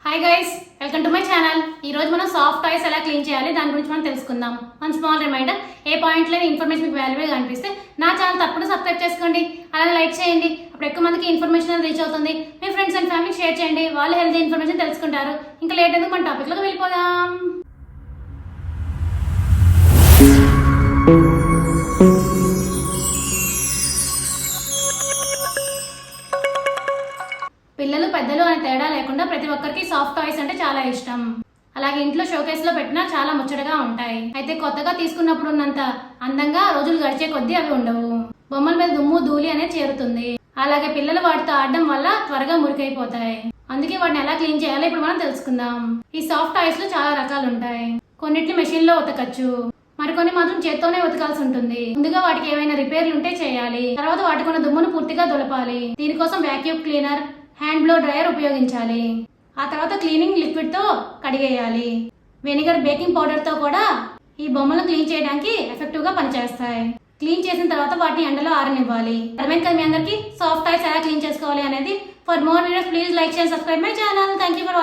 Hi guys, welcome to my channel. ఈ రోజు మనం సాఫ్ట్ టాయ్స్ ఎలా క్లీన్ చేయాలి దాని గురించి మనం తెలుసుకుందాం. వన్ స్మాల్ రిమైండర్, ఏ పాయింట్ లేని ఇన్ఫర్మేషన్ మీకు వాల్యుబుల్ గా అనిపిస్తే నా ఛానల్ తప్పకుండా సబ్స్క్రైబ్ చేసుకోండి, అలానే లైక్ చేయండి. అప్పుడు ఎక్కువ మందికి ఇన్ఫర్మేషన్ రీచ్ అవుతుంది. మీ ఫ్రెండ్స్ అండ్ ఫ్యామిలీకి షేర్ చేయండి, వాళ్ళు హెల్తీ ఇన్ఫర్మేషన్ తెలుసుకుంటారు. ఇంకా లేట్ ఎందుకు, మన టాపిక్ లోకి వెళ్ళిపోదాం. పిల్లలు పెద్దలు అనే తేడా లేకుండా ప్రతి ఒక్కరికి సాఫ్ట్ టాయ్స్ అంటే చాలా ఇష్టం. అలాగే ఇంట్లో షోకేస్ లో పెట్టినా చాలా ముచ్చటగా ఉంటాయి. అయితే కొత్తగా తీసుకున్నప్పుడు ఉన్నంత అందంగా రోజులు గడిచే కొద్దీ అవి ఉండవు. బొమ్మల మీద దుమ్ము ధూళి అనేది చేరుతుంది. అలాగే పిల్లలు వాటితో ఆడడం వల్ల త్వరగా మురికైపోతాయి. అందుకే వాటిని ఎలా క్లీన్ చేయాలో ఇప్పుడు మనం తెలుసుకుందాం. ఈ సాఫ్ట్ టాయ్స్ లో చాలా రకాలు ఉంటాయి. కొన్నిటిని మెషిన్ లో ఉతకచ్చు, మరికొన్ని మాత్రం చేత్తోనే ఉతకాల్సి ఉంటుంది. ముందుగా వాటికి ఏమైనా రిపేర్లు ఉంటే చేయాలి. తర్వాత వాటికి ఉన్న దుమ్మును పూర్తిగా దులపాలి. దీనికోసం vacuum cleaner, hand blow dryer ఉపయోగించాలి. ఆ తర్వాత క్లీనింగ్ లిక్విడ్ తో కడిగేయాలి. వెనిగర్, బేకింగ్ పౌడర్ తో కూడా ఈ బొమ్మలను క్లీన్ చేయడానికి ఎఫెక్టివ్ గా పనిచేస్తాయి. క్లీన్ చేసిన తర్వాత వాటిని ఎండలో ఆరనివ్వాలి. అర్థమైంది కదా మీ అందరికి సాఫ్ట్ టాయ్స్ ఎలా క్లీన్ చేసుకోవాలి అనేది. For more videos please like, share, subscribe my channel. Thank you for